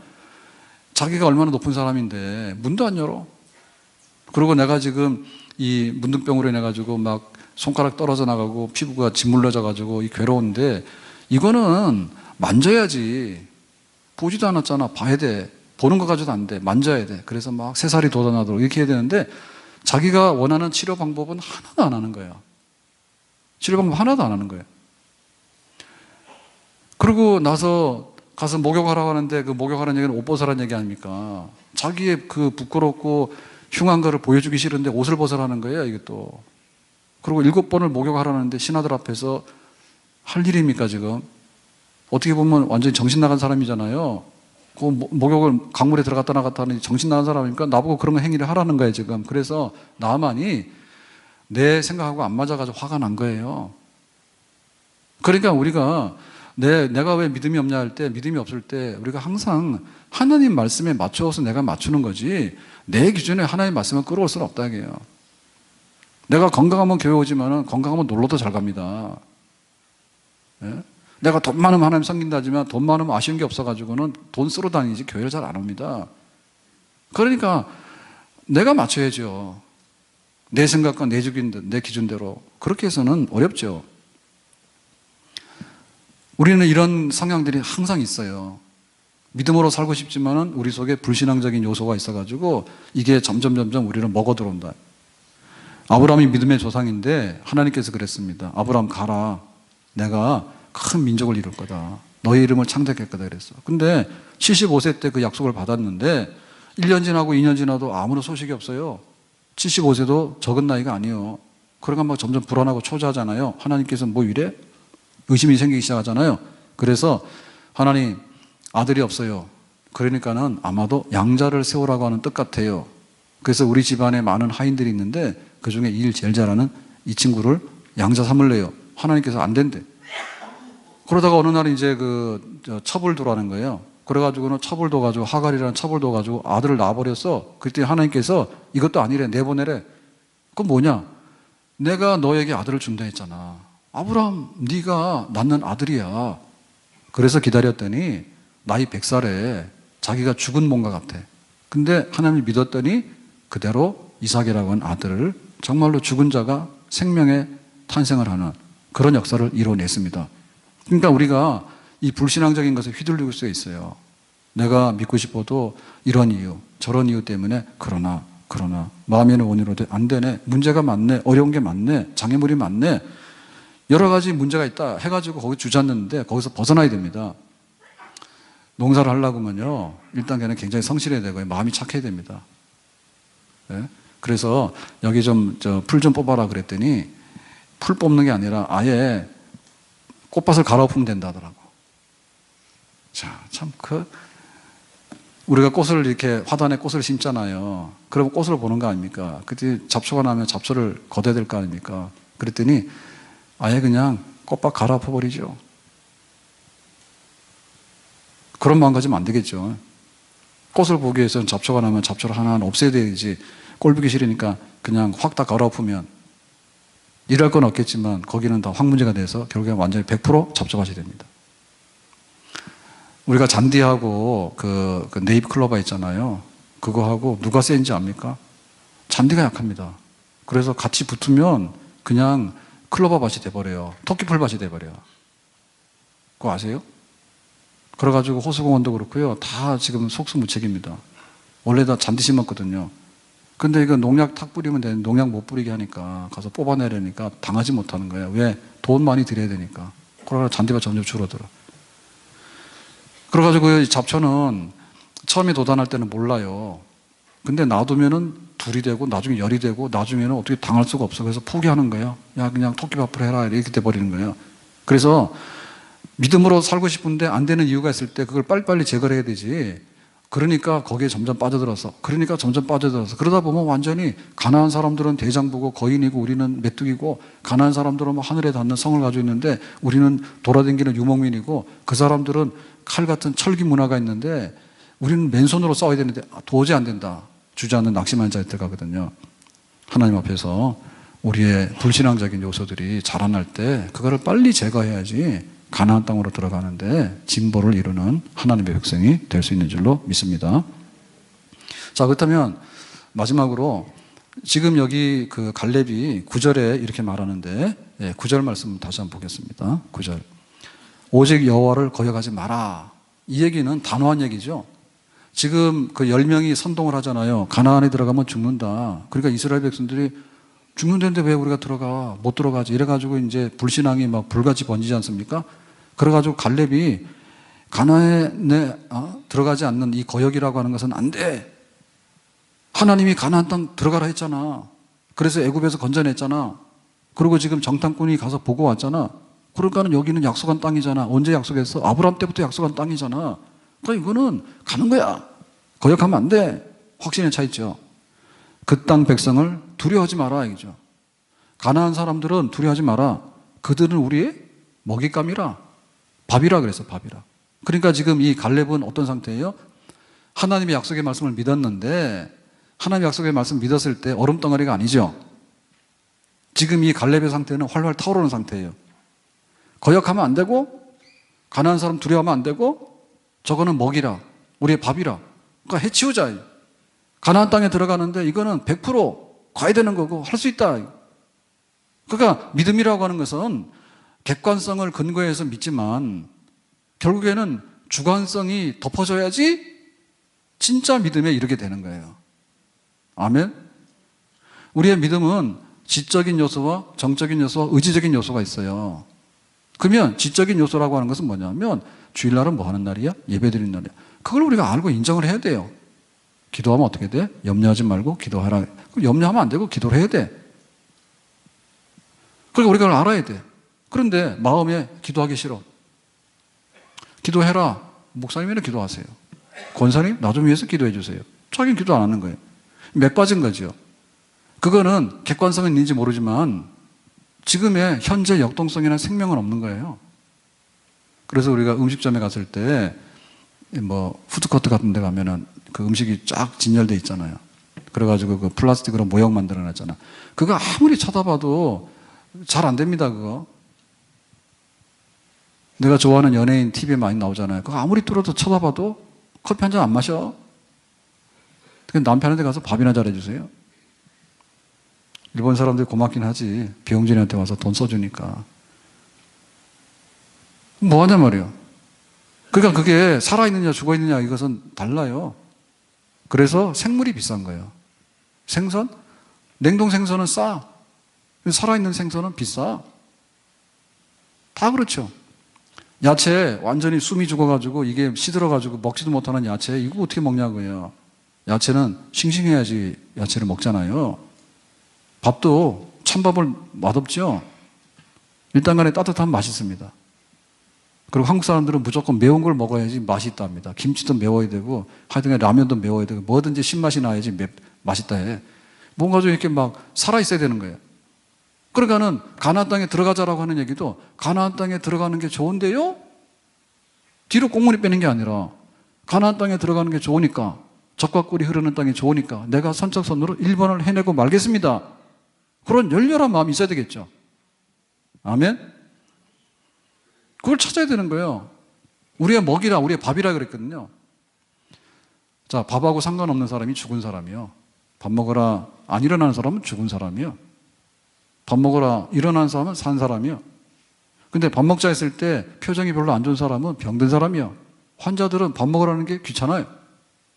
자기가 얼마나 높은 사람인데 문도 안 열어. 그리고 내가 지금 이 문둥병으로 인해가지고 막 손가락 떨어져 나가고 피부가 짓물러져가지고 이 괴로운데 이거는 만져야지. 보지도 않았잖아. 봐야 돼. 보는 거 가지고도 안 돼. 만져야 돼. 그래서 막 새살이 돋아나도록 이렇게 해야 되는데 자기가 원하는 치료 방법은 하나도 안 하는 거예요. 치료 방법 하나도 안 하는 거예요. 그러고 나서 가서 목욕하라고 하는데 그 목욕하라는 얘기는 옷 벗으라는 얘기 아닙니까? 자기의 그 부끄럽고 흉한 거를 보여주기 싫은데 옷을 벗으라는 거예요, 이게 또. 그리고 7번을 목욕하라는데 신하들 앞에서 할 일입니까, 지금? 어떻게 보면 완전히 정신 나간 사람이잖아요. 그 목욕을 강물에 들어갔다 나갔다 하는 정신 나간 사람이니까 나보고 그런 행위를 하라는 거예요, 지금. 그래서 나만이 내 생각하고 안 맞아가지고 화가 난 거예요. 그러니까 우리가 내가 왜 믿음이 없냐 할 때, 믿음이 없을 때 우리가 항상 하나님 말씀에 맞춰서 내가 맞추는 거지 내 기준에 하나님 말씀을 끌어올 수는 없다 이게요. 내가 건강하면 교회 오지만은 건강하면 놀러도 잘 갑니다. 예? 내가 돈 많으면 하나님 섬긴다 하지만 돈 많으면 아쉬운 게 없어가지고는 돈 쓰러 다니지 교회를 잘 안 옵니다. 그러니까 내가 맞춰야죠. 내 생각과 내 기준대로. 그렇게 해서는 어렵죠. 우리는 이런 성향들이 항상 있어요. 믿음으로 살고 싶지만은 우리 속에 불신앙적인 요소가 있어가지고 이게 점점 우리를 먹어 들어온다. 아브라함이 믿음의 조상인데 하나님께서 그랬습니다. 아브라함 가라. 내가 큰 민족을 이룰 거다. 너의 이름을 창작할 거다 그랬어. 근데 75세 때 그 약속을 받았는데 1년 지나고 2년 지나도 아무런 소식이 없어요. 75세도 적은 나이가 아니에요. 그러니까 막 점점 불안하고 초조하잖아요. 하나님께서 뭐 이래? 의심이 생기기 시작하잖아요. 그래서 하나님 아들이 없어요. 그러니까는 아마도 양자를 세우라고 하는 뜻 같아요. 그래서 우리 집안에 많은 하인들이 있는데 그 중에 일 제일 잘하는 이 친구를 양자 삼을래요. 하나님께서 안 된대. 그러다가 어느 날 이제 첩을 두라는 거예요. 그래가지고는 첩을 둬가지고 하갈이라는 첩을 둬가지고 아들을 낳아버렸어. 그때 하나님께서 이것도 아니래, 내보내래. 그건 뭐냐? 내가 너에게 아들을 준다 했잖아. 아브라함, 네가 낳는 아들이야. 그래서 기다렸더니 나이 100살에 자기가 죽은 몸과 같아. 근데 하나님을 믿었더니 그대로 이삭이라고 하는 아들을 정말로 죽은 자가 생명의 탄생을 하는 그런 역사를 이뤄냈습니다. 그러니까 우리가 이 불신앙적인 것에 휘둘리고 수 있어요. 내가 믿고 싶어도 이런 이유, 저런 이유 때문에 그러나 마음에는 원이로 안 되네, 문제가 많네, 어려운 게 많네, 장애물이 많네, 여러 가지 문제가 있다 해가지고 거기 주저앉는데 거기서 벗어나야 됩니다. 농사를 하려고 하면요, 1단계는 굉장히 성실해야 되고요, 마음이 착해야 됩니다. 네? 그래서 여기 풀 좀 뽑아라 그랬더니 풀 뽑는 게 아니라 아예 꽃밭을 갈아엎으면 된다 하더라고. 자, 참 우리가 꽃을 이렇게 화단에 꽃을 심잖아요. 그러면 꽃을 보는 거 아닙니까? 그때 잡초가 나면 잡초를 걷어야 될 거 아닙니까? 그랬더니 아예 그냥 꽃밭 갈아엎어 버리죠. 그런 마음 가지면 안 되겠죠. 꽃을 보기 위해서는 잡초가 나면 잡초를 하나하나 없애야 되지. 꼴 보기 싫으니까 그냥 확 다 갈아엎으면 일할 건 없겠지만 거기는 다 황무지가 돼서 결국에 완전히 100% 잡초밭이 됩니다. 우리가 잔디하고 그 네잎 클로버 있잖아요. 그거하고 누가 센지 압니까? 잔디가 약합니다. 그래서 같이 붙으면 그냥 클로버 밭이 돼버려요. 토끼풀 밭이 돼버려요. 그거 아세요? 그래가지고 호수공원도 그렇고요. 다 지금 속수무책입니다. 원래 다 잔디 심었거든요. 근데 이거 농약 탁 뿌리면 되는데 농약 못 뿌리게 하니까 가서 뽑아내려니까 당하지 못하는 거예요. 왜? 돈 많이 들여야 되니까. 그러다 잔디가 점점 줄어들어. 그래가지고 이 잡초는 처음에 도단할 때는 몰라요. 근데 놔두면은 둘이 되고 나중에 열이 되고 나중에는 어떻게 당할 수가 없어. 그래서 포기하는 거예요. 야, 그냥 토끼밥으로 해라. 이렇게 돼버리는 거예요. 그래서 믿음으로 살고 싶은데 안 되는 이유가 있을 때 그걸 빨리빨리 제거를 해야 되지. 그러니까 거기에 점점 빠져들어서 그러다 보면 완전히 가난한 사람들은 대장부고 거인이고 우리는 메뚜기고, 가난한 사람들은 뭐 하늘에 닿는 성을 가지고 있는데 우리는 돌아다니는 유목민이고, 그 사람들은 칼 같은 철기 문화가 있는데 우리는 맨손으로 싸워야 되는데 도저히 안 된다. 주저앉는 낙심한 자에 들어가거든요. 하나님 앞에서 우리의 불신앙적인 요소들이 자라날 때 그거를 빨리 제거해야지 가나안 땅으로 들어가는데 진보를 이루는 하나님의 백성이 될 수 있는 줄로 믿습니다. 자, 그렇다면 마지막으로 지금 여기 그 갈렙이 9절에 이렇게 말하는데, 9절 말씀 다시 한번 보겠습니다. 9절. 오직 여호와를 거역하지 마라. 이 얘기는 단호한 얘기죠. 지금 그 10명이 선동을 하잖아요. 가나안에 들어가면 죽는다. 그러니까 이스라엘 백성들이 죽는다는데 왜 우리가 못 들어가지? 이래가지고 이제 불신앙이 막 불같이 번지지 않습니까? 그래가지고 갈렙이 가나안에 들어가지 않는 이 거역이라고 하는 것은 안 돼. 하나님이 가나안 땅 들어가라 했잖아. 그래서 애굽에서 건져냈잖아. 그리고 지금 정탐꾼이 가서 보고 왔잖아. 그러니까는 여기는 약속한 땅이잖아. 언제 약속했어? 아브라함 때부터 약속한 땅이잖아. 그러니까 이거는 가는 거야. 거역하면 안 돼. 확신에 차 있죠. 그 땅 백성을 두려워하지 마라 이거죠. 가나안 사람들은 두려워하지 마라. 그들은 우리의 먹잇감이라. 밥이라 그랬어, 밥이라. 그러니까 지금 이 갈렙은 어떤 상태예요? 하나님의 약속의 말씀을 믿었는데, 하나님의 약속의 말씀 믿었을 때 얼음덩어리가 아니죠. 지금 이 갈렙의 상태는 활활 타오르는 상태예요. 거역하면 안 되고, 가나안 사람 두려워하면 안 되고, 저거는 먹이라, 우리의 밥이라. 그러니까 해치우자. 가나안 땅에 들어가는데 이거는 100% 가야 되는 거고 할 수 있다. 그러니까 믿음이라고 하는 것은 객관성을 근거해서 믿지만 결국에는 주관성이 덮어져야지 진짜 믿음에 이르게 되는 거예요. 아멘? 우리의 믿음은 지적인 요소와 정적인 요소와 의지적인 요소가 있어요. 그러면 지적인 요소라고 하는 것은 뭐냐면 주일날은 뭐 하는 날이야? 예배드리는 날이야. 그걸 우리가 알고 인정을 해야 돼요. 기도하면 어떻게 돼? 염려하지 말고 기도하라. 염려하면 안 되고 기도를 해야 돼. 그러니까 우리가 그걸 알아야 돼. 그런데 마음에 기도하기 싫어. 기도해라. 목사님이나 기도하세요. 권사님, 나 좀 위해서 기도해 주세요. 자기는 기도 안 하는 거예요. 맥 빠진 거죠. 그거는 객관성은 있는지 모르지만 지금의 현재 역동성이나 생명은 없는 거예요. 그래서 우리가 음식점에 갔을 때 뭐 푸드코트 같은 데 가면은 그 음식이 쫙 진열돼 있잖아요. 그래가지고 그 플라스틱으로 모형 만들어 놨잖아. 그거 아무리 쳐다봐도 잘 안 됩니다, 그거. 내가 좋아하는 연예인 TV에 많이 나오잖아요. 그거 아무리 뚫어도 쳐다봐도 커피 한 잔 안 마셔. 남편한테 가서 밥이나 잘해주세요. 일본 사람들이 고맙긴 하지. 비용진한테 와서 돈 써주니까. 뭐 하냐 말이에요. 그러니까 그게 살아있느냐 죽어있느냐 이것은 달라요. 그래서 생물이 비싼 거예요. 생선? 냉동 생선은 싸. 살아있는 생선은 비싸. 다 그렇죠. 야채 완전히 숨이 죽어가지고 이게 시들어가지고 먹지도 못하는 야채 이거 어떻게 먹냐고요. 야채는 싱싱해야지 야채를 먹잖아요. 밥도 찬밥을 맛없죠. 일단 간에 따뜻하면 맛있습니다. 그리고 한국 사람들은 무조건 매운 걸 먹어야지 맛이 있답니다. 김치도 매워야 되고 하여튼 라면도 매워야 되고 뭐든지 신맛이 나야지 맛있다 해. 뭔가 좀 이렇게 막 살아있어야 되는 거예요. 그러니까는 가나안 땅에 들어가자라고 하는 얘기도 가나안 땅에 들어가는 게 좋은데요? 뒤로 꽁무니 빼는 게 아니라 가나안 땅에 들어가는 게 좋으니까 젖과 꿀이 흐르는 땅이 좋으니까 내가 선착선으로 1번을 해내고 말겠습니다. 그런 열렬한 마음이 있어야 되겠죠. 아멘? 그걸 찾아야 되는 거예요. 우리의 먹이라, 우리의 밥이라 그랬거든요. 자, 밥하고 상관없는 사람이 죽은 사람이요. 밥 먹으라 안 일어나는 사람은 죽은 사람이요. 밥 먹으라 일어나는 사람은 산 사람이요. 근데 밥 먹자 했을 때 표정이 별로 안 좋은 사람은 병든 사람이요. 환자들은 밥 먹으라는 게 귀찮아요.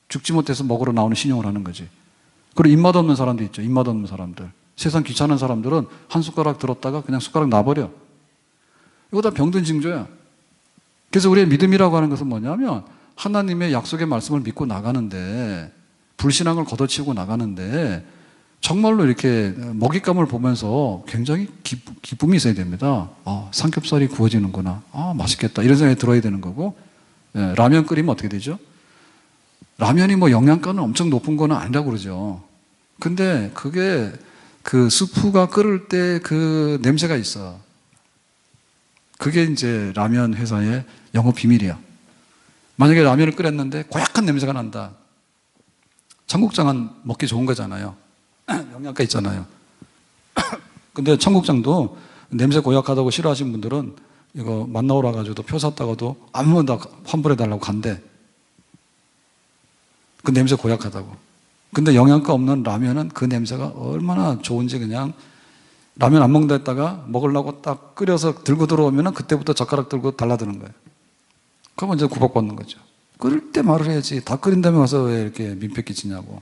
죽지 못해서 먹으러 나오는 신용을 하는 거지. 그리고 입맛 없는 사람도 있죠. 입맛 없는 사람들. 세상 귀찮은 사람들은 한 숟가락 들었다가 그냥 숟가락 놔버려. 이거 다 병든 징조야. 그래서 우리의 믿음이라고 하는 것은 뭐냐면 하나님의 약속의 말씀을 믿고 나가는데 불신앙을 걷어치우고 나가는데 정말로 이렇게 먹잇감을 보면서 굉장히 기쁨이 있어야 됩니다. 아, 삼겹살이 구워지는구나. 아, 맛있겠다. 이런 생각이 들어야 되는 거고. 예, 라면 끓이면 어떻게 되죠? 라면이 뭐 영양가는 엄청 높은 거는 아니라고 그러죠. 근데 그게 그 스프가 끓을 때 그 냄새가 있어. 그게 이제 라면 회사의 영업 비밀이야. 만약에 라면을 끓였는데 고약한 냄새가 난다. 청국장은 먹기 좋은 거잖아요. 영양가 있잖아요. 근데 청국장도 냄새 고약하다고 싫어하시는 분들은 이거 맛 나오라 가지고 표 샀다가도 아무나 환불해 달라고 간대. 그 냄새 고약하다고. 근데 영양가 없는 라면은 그 냄새가 얼마나 좋은지 그냥 라면 안 먹는다 했다가 먹으려고 딱 끓여서 들고 들어오면 그때부터 젓가락 들고 달라드는 거예요. 그러면 이제 구박받는 거죠. 끓일 때 말을 해야지. 다 끓인 다음에 와서 왜 이렇게 민폐 끼치냐고.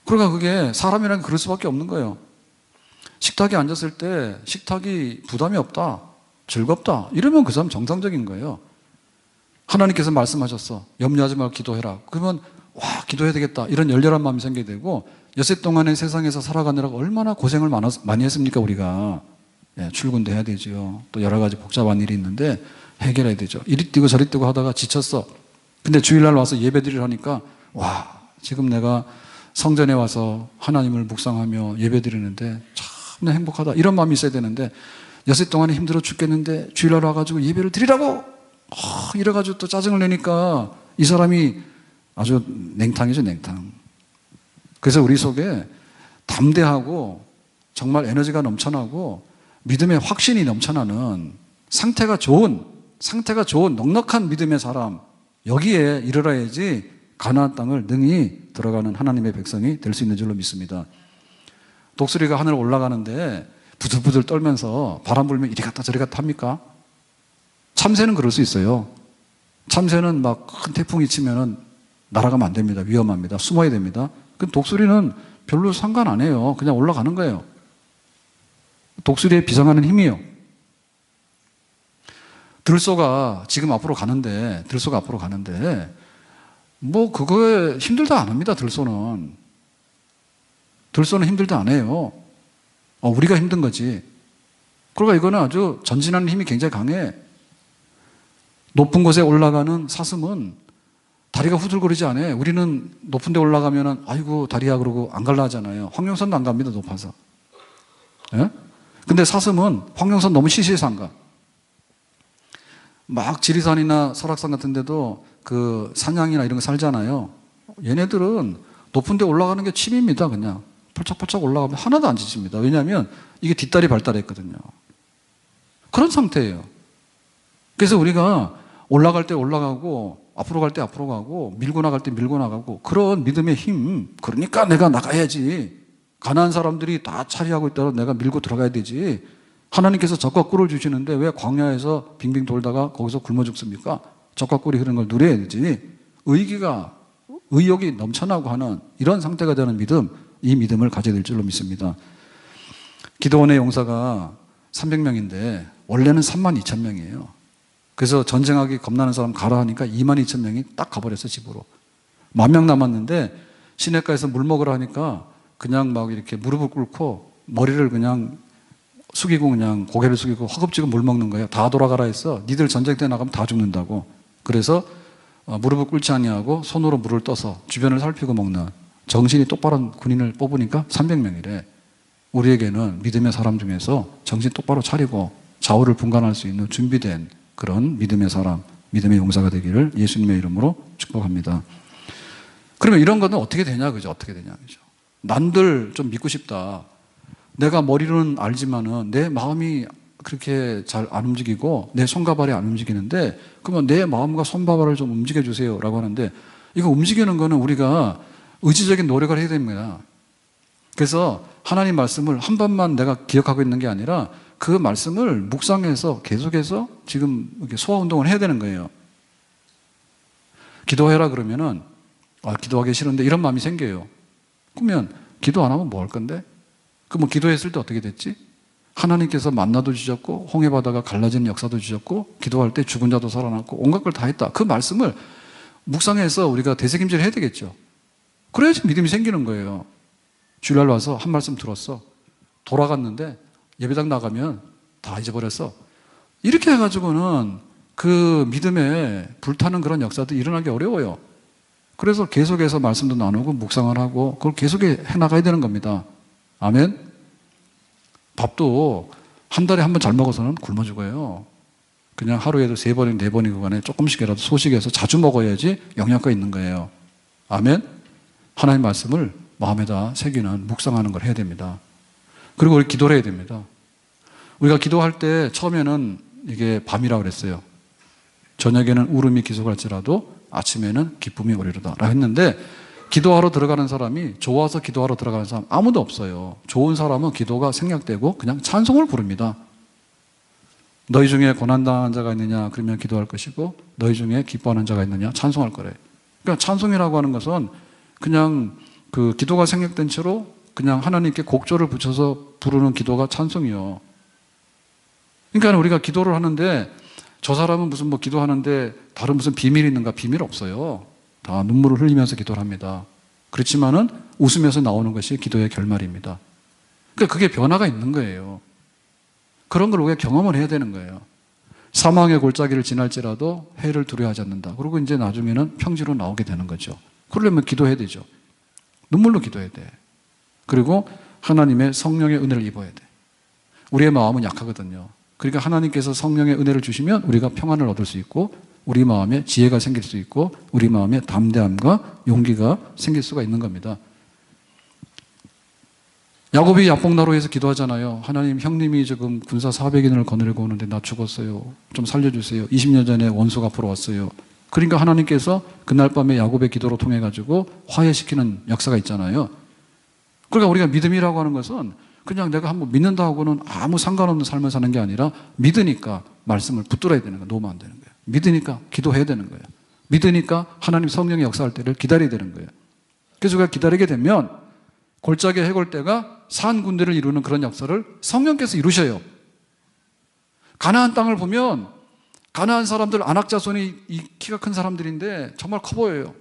그러니까 그게 사람이란 그럴 수밖에 없는 거예요. 식탁에 앉았을 때 식탁이 부담이 없다. 즐겁다. 이러면 그 사람 정상적인 거예요. 하나님께서 말씀하셨어. 염려하지 말고 기도해라. 그러면 와, 기도해야 되겠다. 이런 열렬한 마음이 생기게 되고 여세 동안의 세상에서 살아가느라고 얼마나 고생을 많이 했습니까, 우리가. 예, 출근도 해야 되죠. 또 여러 가지 복잡한 일이 있는데 해결해야 되죠. 이리 뛰고 저리 뛰고 하다가 지쳤어. 근데 주일날 와서 예배드리려 하니까 와, 지금 내가 성전에 와서 하나님을 묵상하며 예배드리는데 참 행복하다. 이런 마음이 있어야 되는데 여세 동안에 힘들어 죽겠는데 주일날 와가지고 예배를 드리라고 이래가지고 또 짜증을 내니까 이 사람이 아주 냉탕이죠, 냉탕. 그래서 우리 속에 담대하고 정말 에너지가 넘쳐나고 믿음의 확신이 넘쳐나는 상태가 좋은 넉넉한 믿음의 사람, 여기에 이르러야지 가나안 땅을 능히 들어가는 하나님의 백성이 될 수 있는 줄로 믿습니다. 독수리가 하늘 올라가는데 부들부들 떨면서 바람 불면 이리 갔다 저리 갔다 합니까? 참새는 그럴 수 있어요. 참새는 막 큰 태풍이 치면은 날아가면 안 됩니다. 위험합니다. 숨어야 됩니다. 그 독수리는 별로 상관 안 해요. 그냥 올라가는 거예요. 독수리에 비상하는 힘이요. 들소가 지금 앞으로 가는데, 뭐 그거에 힘들다 안 합니다. 들소는 힘들다 안 해요. 우리가 힘든 거지. 그러니까 이거는 아주 전진하는 힘이 굉장히 강해. 높은 곳에 올라가는 사슴은 다리가 후들거리지 않아요. 우리는 높은 데 올라가면은 아이고 다리야 그러고 안 갈라 하잖아요. 황룡산도 안 갑니다. 높아서. 예? 근데 사슴은 황룡산 너무 시시해서 안 가. 막 지리산이나 설악산 같은 데도 그 산양이나 이런 거 살잖아요. 얘네들은 높은 데 올라가는 게 취미입니다. 그냥 펄쩍펄쩍 올라가면 하나도 안 지칩니다. 왜냐하면 이게 뒷다리 발달했거든요. 그런 상태예요. 그래서 우리가 올라갈 때 올라가고 앞으로 갈 때 앞으로 가고 밀고 나갈 때 밀고 나가고 그런 믿음의 힘, 그러니까 내가 나가야지. 가난한 사람들이 다 차리하고 있다고 내가 밀고 들어가야 되지. 하나님께서 젖과 꿀을 주시는데 왜 광야에서 빙빙 돌다가 거기서 굶어 죽습니까? 젖과 꿀이 흐르는 걸 누려야 되지. 의욕이 넘쳐나고 하는 이런 상태가 되는 믿음, 이 믿음을 가져야 될 줄로 믿습니다. 기도원의 용사가 300명인데 원래는 32,000명이에요. 그래서 전쟁하기 겁나는 사람 가라 하니까 22,000명이 딱 가버렸어, 집으로. 10,000명 남았는데 시냇가에서 물 먹으라 하니까 그냥 막 이렇게 무릎을 꿇고 머리를 그냥 숙이고 그냥 고개를 숙이고 허겁지겁 물 먹는 거예요. 다 돌아가라 했어. 니들 전쟁터에 나가면 다 죽는다고. 그래서 무릎을 꿇지 아니하고 손으로 물을 떠서 주변을 살피고 먹는 정신이 똑바른 군인을 뽑으니까 300명이래. 우리에게는 믿음의 사람 중에서 정신 똑바로 차리고 좌우를 분간할 수 있는 준비된 그런 믿음의 사람, 믿음의 용사가 되기를 예수님의 이름으로 축복합니다. 그러면 이런 거는 어떻게 되냐, 그죠? 어떻게 되냐, 그죠? 남들 좀 믿고 싶다. 내가 머리로는 알지만은 내 마음이 그렇게 잘 안 움직이고 내 손과 발이 안 움직이는데 그러면 내 마음과 손과 발을 좀 움직여 주세요 라고 하는데 이거 움직이는 거는 우리가 의지적인 노력을 해야 됩니다. 그래서 하나님 말씀을 한 번만 내가 기억하고 있는 게 아니라 그 말씀을 묵상해서 계속해서 지금 소화 운동을 해야 되는 거예요. 기도해라 그러면은 기도하기 싫은데 이런 마음이 생겨요. 그러면 기도 안 하면 뭐 할 건데? 그럼 기도했을 때 어떻게 됐지? 하나님께서 만나도 주셨고 홍해 바다가 갈라지는 역사도 주셨고 기도할 때 죽은 자도 살아났고 온갖 걸 다 했다. 그 말씀을 묵상해서 우리가 되새김질 해야 되겠죠. 그래야지 믿음이 생기는 거예요. 주일날 와서 한 말씀 들었어. 돌아갔는데 예배당 나가면 다 잊어버렸어. 이렇게 해가지고는 그 믿음에 불타는 그런 역사도 일어나기 어려워요. 그래서 계속해서 말씀도 나누고 묵상을 하고 그걸 계속 해나가야 되는 겁니다. 아멘. 밥도 한 달에 한 번 잘 먹어서는 굶어 죽어요. 그냥 하루에도 3번이고 4번이고 간에 조금씩이라도 소식해서 자주 먹어야지 영양가 있는 거예요. 아멘. 하나님 말씀을 마음에다 새기는 묵상하는 걸 해야 됩니다. 그리고 우리 기도를 해야 됩니다. 우리가 기도할 때 처음에는 이게 밤이라고 그랬어요. 저녁에는 울음이 기속할지라도 아침에는 기쁨이 오리로다 라고 했는데 기도하러 들어가는 사람이 좋아서 기도하러 들어가는 사람 아무도 없어요. 좋은 사람은 기도가 생략되고 그냥 찬송을 부릅니다. 너희 중에 고난당한 자가 있느냐 그러면 기도할 것이고 너희 중에 기뻐하는 자가 있느냐 찬송할 거래. 그러니까 찬송이라고 하는 것은 그냥 그 기도가 생략된 채로 그냥 하나님께 곡조를 붙여서 부르는 기도가 찬송이요. 그러니까 우리가 기도를 하는데 저 사람은 무슨 뭐 기도하는데 다른 무슨 비밀이 있는가? 비밀 없어요. 다 눈물을 흘리면서 기도를 합니다. 그렇지만은 웃으면서 나오는 것이 기도의 결말입니다. 그러니까 그게 변화가 있는 거예요. 그런 걸 우리가 경험을 해야 되는 거예요. 사망의 골짜기를 지날지라도 해를 두려워하지 않는다. 그리고 이제 나중에는 평지로 나오게 되는 거죠. 그러려면 기도해야 되죠. 눈물로 기도해야 돼. 그리고 하나님의 성령의 은혜를 입어야 돼. 우리의 마음은 약하거든요. 그러니까 하나님께서 성령의 은혜를 주시면 우리가 평안을 얻을 수 있고 우리 마음에 지혜가 생길 수 있고 우리 마음에 담대함과 용기가 생길 수가 있는 겁니다. 야곱이 야복나루에서 기도하잖아요. 하나님, 형님이 지금 군사 400인을 거느리고 오는데 나 죽었어요. 좀 살려주세요. 20년 전에 원수가 앞으로 왔어요. 그러니까 하나님께서 그날 밤에 야곱의 기도로 통해 가지고 화해시키는 역사가 있잖아요. 그러니까 우리가 믿음이라고 하는 것은 그냥 내가 한번 믿는다 하고는 아무 상관없는 삶을 사는 게 아니라 믿으니까 말씀을 붙들어야 되는 거예요. 놓으면 안 되는 거예요. 믿으니까 기도해야 되는 거예요. 믿으니까 하나님 성령의 역사할 때를 기다려야 되는 거예요. 그래서 우리가 기다리게 되면 골짜기 해골대가 산 군대를 이루는 그런 역사를 성령께서 이루셔요. 가나안 땅을 보면 가나안 사람들 안악자손이 이 키가 큰 사람들인데 정말 커 보여요.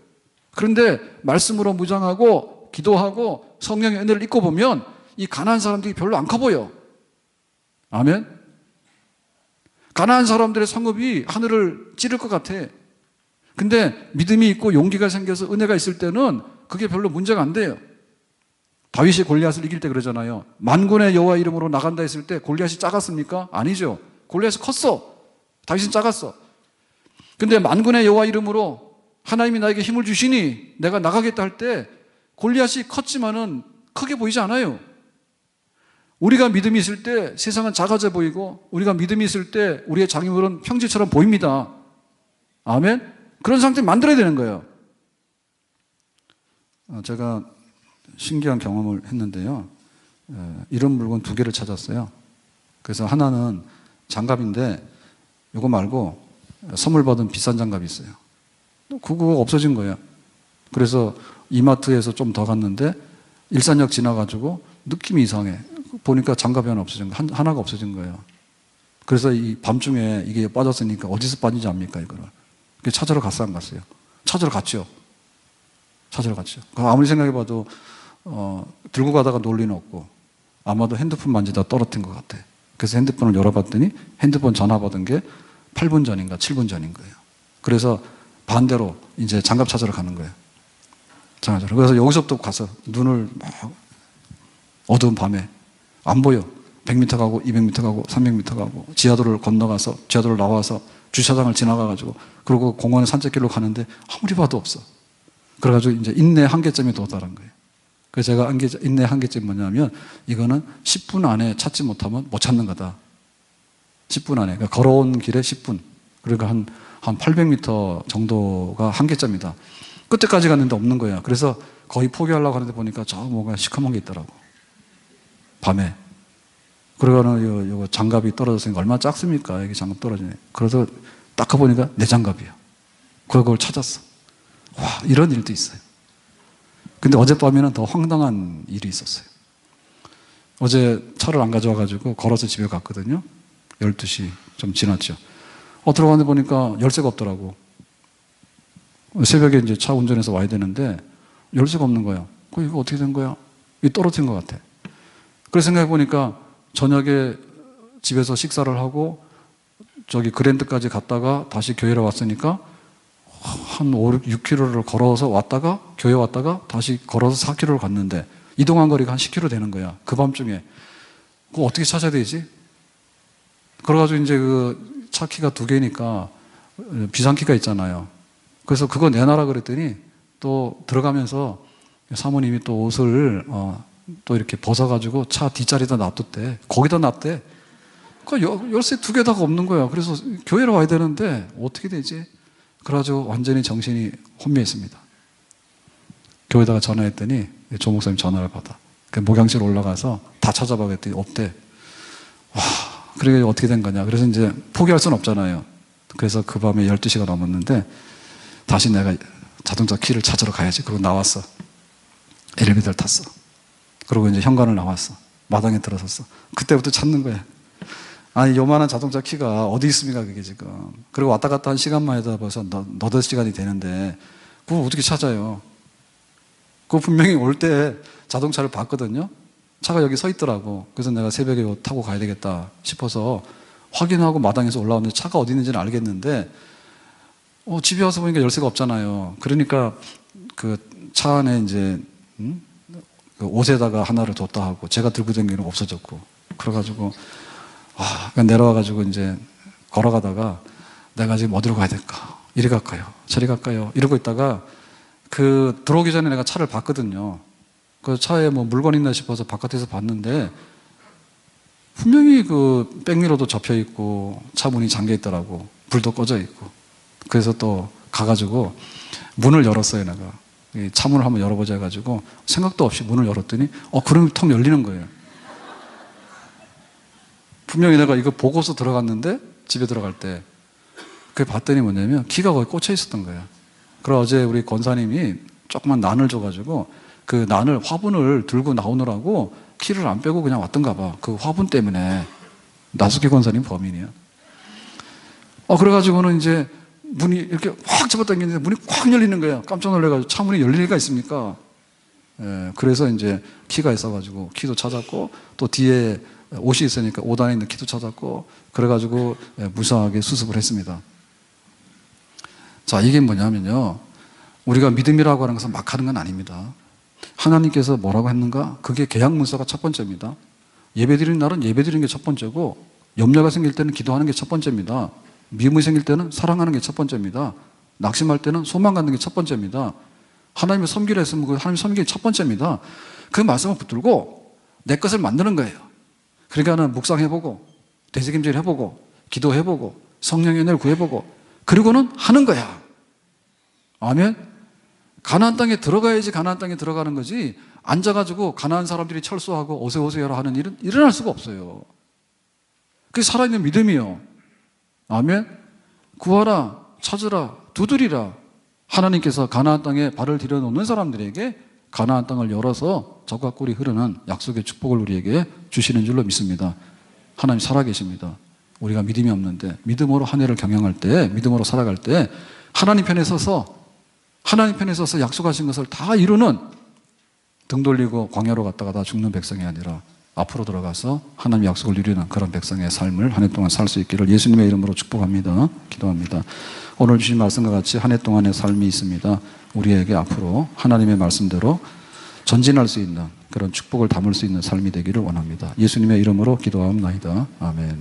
그런데 말씀으로 무장하고 기도하고 성령의 은혜를 입고 보면 이 가나안 사람들이 별로 안 커 보여. 아멘. 가나안 사람들의 성읍이 하늘을 찌를 것 같아. 근데 믿음이 있고 용기가 생겨서 은혜가 있을 때는 그게 별로 문제가 안 돼요. 다윗이 골리앗을 이길 때 그러잖아요. 만군의 여호와 이름으로 나간다 했을 때 골리앗이 작았습니까? 아니죠. 골리앗이 컸어. 다윗은 작았어. 근데 만군의 여호와 이름으로 하나님이 나에게 힘을 주시니 내가 나가겠다 할 때 골리앗이 컸지만은 크게 보이지 않아요. 우리가 믿음이 있을 때 세상은 작아져 보이고 우리가 믿음이 있을 때 우리의 장애물은 평지처럼 보입니다. 아멘? 그런 상태 만들어야 되는 거예요. 제가 신기한 경험을 했는데요. 이런 물건 2개를 찾았어요. 그래서 하나는 장갑인데 이거 말고 선물 받은 비싼 장갑이 있어요. 그거 없어진 거예요. 그래서 이마트에서 좀 더 갔는데 일산역 지나가지고 느낌이 이상해. 보니까 장갑이 하나 없어진 거예요. 하나가 없어진 거예요. 그래서 이 밤중에 이게 빠졌으니까 어디서 빠진지 압니까, 이거를? 찾으러 갔어요, 안 갔어요? 찾으러 갔죠. 찾으러 갔죠. 아무리 생각해봐도 들고 가다가 놀 리는 없고 아마도 핸드폰 만지다 떨어뜨린 것 같아. 그래서 핸드폰을 열어봤더니 핸드폰 전화 받은 게 8분 전인가 7분 전인 거예요. 그래서 반대로 이제 장갑 찾으러 가는 거예요. 그래서 여기서부터 가서 눈을 막 어두운 밤에 안 보여. 100m 가고 200m 가고 300m 가고 지하도를 건너가서 지하도를 나와서 주차장을 지나가가지고 그리고 공원에 산책길로 가는데 아무리 봐도 없어. 그래가지고 이제 인내 한계점에 도달한 거예요. 그래서 제가 인내 한계점이 뭐냐면 이거는 10분 안에 찾지 못하면 못 찾는 거다. 10분 안에. 그러니까 걸어온 길에 10분. 그러니까 한 800m 정도가 한계점이다. 끝에까지 갔는데 없는 거야. 그래서 거의 포기하려고 하는데 보니까 저 뭔가 시커먼 게 있더라고. 밤에. 그러고는 요 장갑이 떨어졌으니까 얼마나 작습니까? 이게 장갑 떨어지네. 그래서 딱 가보니까 내 장갑이야. 그걸 찾았어. 와, 이런 일도 있어요. 근데 어젯밤에는 더 황당한 일이 있었어요. 어제 차를 안 가져와가지고 걸어서 집에 갔거든요. 12시 좀 지났죠. 들어가는데 보니까 열쇠가 없더라고. 새벽에 이제 차 운전해서 와야 되는데 열쇠가 없는 거야. 이거 어떻게 된 거야? 이거 떨어진 것 같아. 그래서 생각해보니까 저녁에 집에서 식사를 하고 저기 그랜드까지 갔다가 다시 교회로 왔으니까 한 5, 6km를 걸어서 왔다가 교회 왔다가 다시 걸어서 4km를 갔는데 이동한 거리가 한 10km 되는 거야. 그 밤중에. 그거 어떻게 찾아야 되지? 그래가지고 이제 그 차 키가 2개니까 비상키가 있잖아요. 그래서 그거 내놔라 그랬더니 또 들어가면서 사모님이 또 옷을 또 이렇게 벗어가지고 차 뒷자리에다 놔뒀대. 거기다 놨대. 그 열쇠 2개 다가 없는 거야. 그래서 교회로 와야 되는데 어떻게 되지? 그래가지고 완전히 정신이 혼미했습니다. 교회다가 전화했더니 조 목사님 전화를 받아. 목양실 올라가서 다 찾아봐 그랬더니 없대. 와, 그러게 어떻게 된 거냐. 그래서 이제 포기할 수는 없잖아요. 그래서 그 밤에 12시가 넘었는데 다시 내가 자동차 키를 찾으러 가야지. 그러고 나왔어. 엘리베이터를 탔어. 그리고 이제 현관을 나왔어. 마당에 들어섰어. 그때부터 찾는 거야. 아니, 요만한 자동차 키가 어디 있습니까, 그게 지금. 그리고 왔다 갔다 한 시간만 해도 벌써 너댓 시간이 되는데, 그거 어떻게 찾아요? 그거 분명히 올 때 자동차를 봤거든요? 차가 여기 서 있더라고. 그래서 내가 새벽에 이거 타고 가야 되겠다 싶어서 확인하고 마당에서 올라왔는데 차가 어디 있는지는 알겠는데, 집에 와서 보니까 열쇠가 없잖아요. 그러니까 그 차 안에 이제, 그 옷에다가 하나를 뒀다 하고, 제가 들고 다니는 게 없어졌고, 그래가지고, 내려와가지고 이제 걸어가다가 내가 지금 어디로 가야 될까? 이리 갈까요? 저리 갈까요? 이러고 있다가 들어오기 전에 내가 차를 봤거든요. 그 차에 뭐 물건 있나 싶어서 바깥에서 봤는데 분명히 그 백미러도 접혀 있고 차 문이 잠겨 있더라고. 불도 꺼져 있고. 그래서 또 가가지고 문을 열었어요, 내가. 차 문을 한번 열어보자 해가지고 생각도 없이 문을 열었더니 그럼 통 열리는 거예요. 분명히 내가 이거 보고서 들어갔는데 집에 들어갈 때 그게 봤더니 뭐냐면 키가 거기 꽂혀 있었던 거야. 그래서 어제 우리 권사님이 조그만 난을 줘가지고 그 난을 화분을 들고 나오느라고 키를 안 빼고 그냥 왔던가 봐. 그 화분 때문에. 나숙희 권사님 범인이야. 그래가지고는 이제 문이 이렇게 확 잡아당기는데 문이 꽉 열리는 거야. 깜짝 놀래가지고 차 문이 열릴 리가 있습니까? 그래서 이제 키가 있어가지고 키도 찾았고 또 뒤에 옷이 있으니까 옷 안에 있는 키도 찾았고 그래가지고 무사하게 수습을 했습니다. 자, 이게 뭐냐면요. 우리가 믿음이라고 하는 것은 막 하는 건 아닙니다. 하나님께서 뭐라고 했는가? 그게 계약 문서가 첫 번째입니다. 예배드리는 날은 예배드리는 게 첫 번째고, 염려가 생길 때는 기도하는 게 첫 번째입니다. 미움이 생길 때는 사랑하는 게 첫 번째입니다. 낙심할 때는 소망 갖는 게 첫 번째입니다. 하나님을 섬기려 했으면 그 하나님 섬기는 게 첫 번째입니다. 그 말씀을 붙들고 내 것을 만드는 거예요. 그러니까는 묵상해보고, 되새김질 해보고, 기도해보고, 성령의 은혜를 구해보고, 그리고는 하는 거야. 아멘? 가나안 땅에 들어가야지 가나안 땅에 들어가는 거지, 앉아가지고 가나안 사람들이 철수하고 오세오세요라 하는 일은 일어날 수가 없어요. 그게 살아있는 믿음이요. 아멘? 구하라, 찾으라, 두드리라. 하나님께서 가나안 땅에 발을 들여놓는 사람들에게 가나안 땅을 열어서 젖과 꿀이 흐르는 약속의 축복을 우리에게 주시는 줄로 믿습니다. 하나님 살아계십니다. 우리가 믿음이 없는데 믿음으로 한 해를 경영할 때, 믿음으로 살아갈 때 하나님 편에 서서 약속하신 것을 다 이루는, 등 돌리고 광야로 갔다가 다 죽는 백성이 아니라 앞으로 들어가서 하나님의 약속을 누리는 그런 백성의 삶을 한 해 동안 살 수 있기를 예수님의 이름으로 축복합니다. 기도합니다. 오늘 주신 말씀과 같이 한 해 동안의 삶이 있습니다. 우리에게 앞으로 하나님의 말씀대로 전진할 수 있는 그런 축복을 담을 수 있는 삶이 되기를 원합니다. 예수님의 이름으로 기도하옵나이다. 아멘.